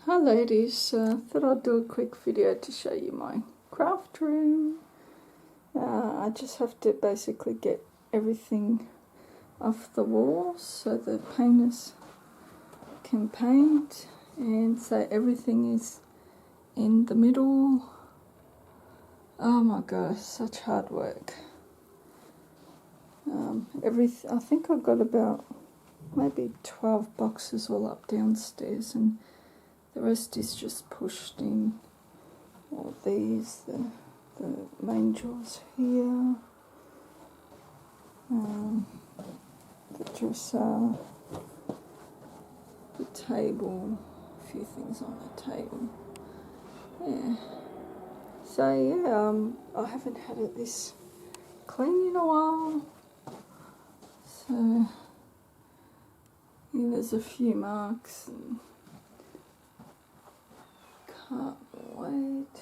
Hi ladies, thought I'd do a quick video to show you my craft room. I just have to basically get everything off the walls so the painters can paint, and so everything is in the middle. Oh my gosh, such hard work. I think I've got about maybe 12 boxes all up downstairs, and the rest is just pushed in. All these, the main drawers here, the dresser, the table, a few things on the table. Yeah. So yeah, I haven't had it this clean in a while. So yeah, there's a few marks and can't wait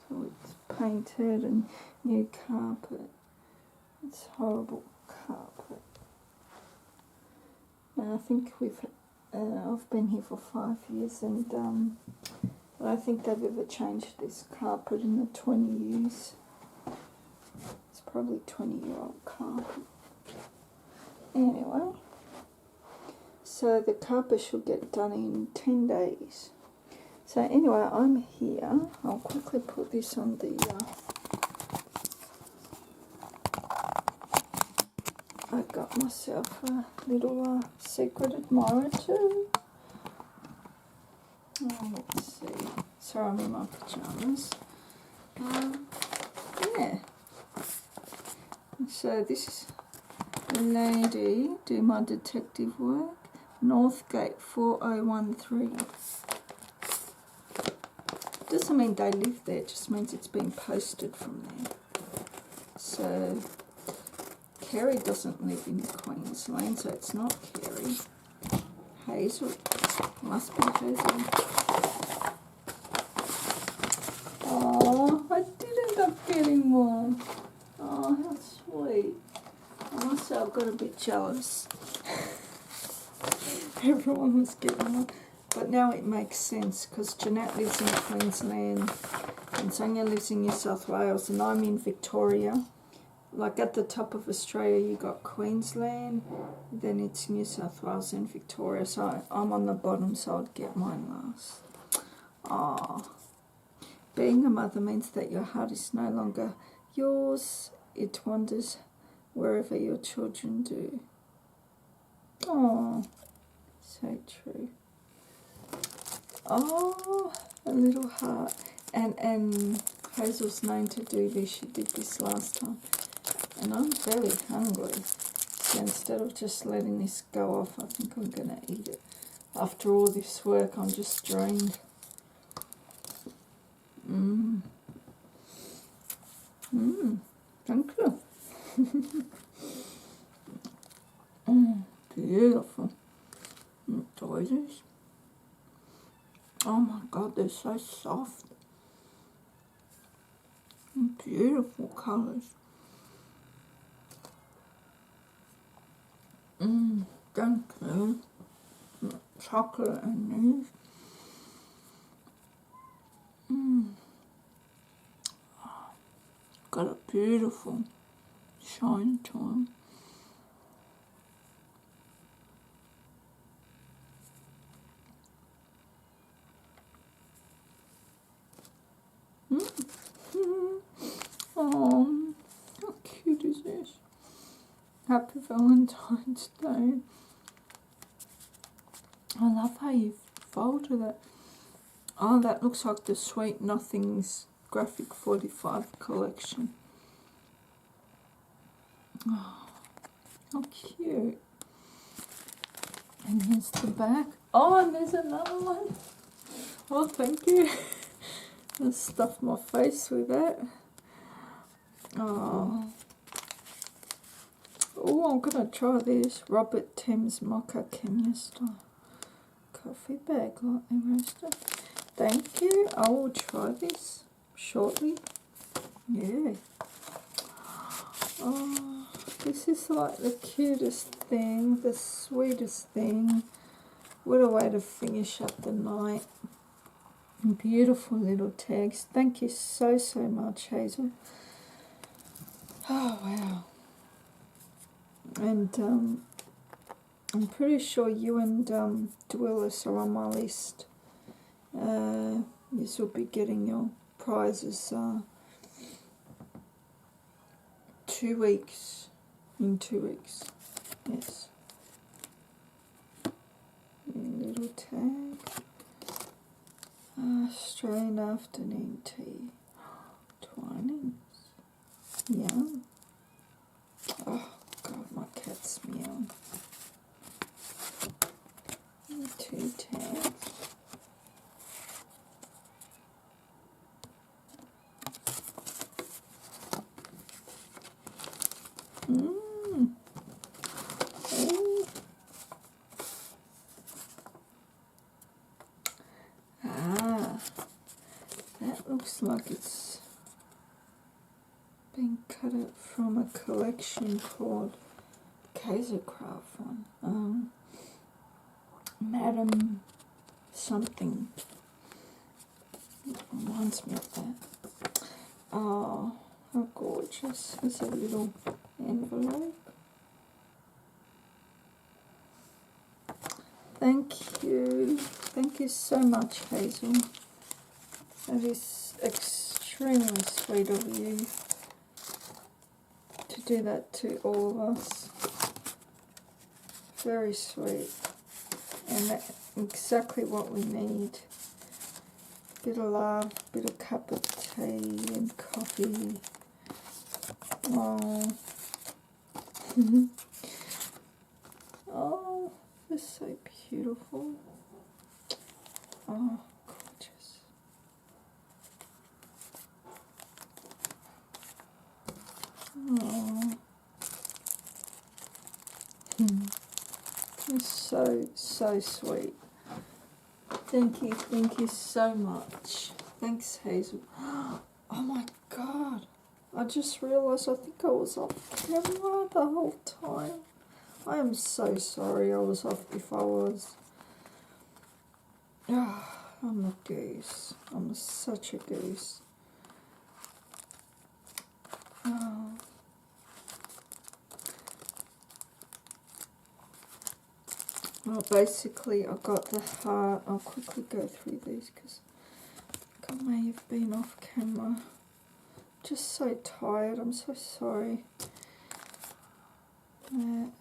till it's painted and new carpet. It's horrible carpet. And I think I've been here for 5 years, and I don't think they've ever changed this carpet in the 20 years. It's probably 20-year-old carpet. Anyway, so the carpet should get done in 10 days. So anyway, I'm here. I'll quickly put this on the... I got myself a little secret admirer too. Let's see. Sorry, I'm in my pyjamas. Yeah. So this is a lady do my detective work. Northgate 4013. Doesn't mean they live there, it just means it's been posted from there. So Kerry doesn't live in Queensland, so it's not Kerry. Hazel, must be Hazel. Oh, I did end up getting one. Oh, how sweet. I must say I got a bit jealous. Everyone was getting one. But now it makes sense, because Jeanette lives in Queensland and Sonia lives in New South Wales, and I'm in Victoria. Like at the top of Australia you got Queensland, then it's New South Wales and Victoria, so I'm on the bottom, so I'd get mine last. Ah, being a mother means that your heart is no longer yours, it wanders wherever your children do. Oh, so true. Oh, a little heart. And Hazel's known to do this. She did this last time. And I'm very hungry. So instead of just letting this go off, I think I'm going to eat it. After all this work, I'm just drained. Thank you. Beautiful. Enjoy this. Oh my God, they're so soft. Beautiful colours. Thank you. Chocolate and these. Got a beautiful shine to them. Oh, how cute is this? Happy Valentine's Day. I love how you folded it. Oh, that looks like the Sweet Nothings Graphic 45 collection. Oh, how cute. And here's the back. Oh, and there's another one. Oh, thank you. I stuffed my face with that. Oh. Oh, I'm going to try this. Robert Thames Mocha Kenya style coffee bag, lightly roasted. Thank you. I will try this shortly. Yeah. Oh, this is like the cutest thing, the sweetest thing. What a way to finish up the night. Beautiful little tags. Thank you so much, Hazel. Oh, wow. And I'm pretty sure you and Willis are on my list. You will be getting your prizes 2 weeks. In 2 weeks. Yes. Little tag. Australian afternoon tea. Twinings. Yum. Oh, God, my cat's meowing. 2 tags. That looks like it's been cut out from a collection called Craft one. Madam something. It reminds me of that. Oh, how gorgeous. It's a little envelope. Thank you. Thank you so much, Hazel. That is extremely sweet of you to do that to all of us. Very sweet. And that's exactly what we need. Bit of love, bit of cup of tea and coffee. Oh. Oh, it's so beautiful. Oh, gorgeous. Oh. It's so sweet. Thank you so much. Thanks, Hazel. Oh my God. I just realised I think I was off camera the whole time. I am so sorry I was off if I was. I'm a goose. I'm such a goose. Oh. Well, basically, I got the heart. I'll quickly go through these because I may have been off camera. Just so tired. I'm so sorry. That.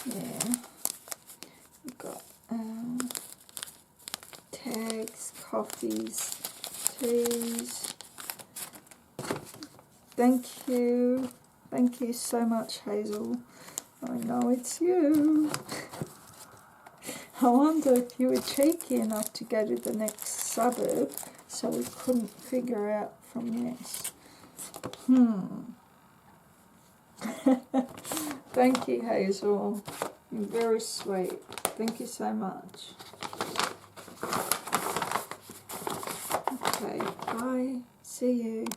Yeah. We've got tags, coffees, teas. Thank you. Thank you so much, Hazel. I know it's you. I wonder if you were cheeky enough to go to the next suburb so we couldn't figure out from this. Thank you, Hazel. You're very sweet. Thank you so much. Okay, bye. See you.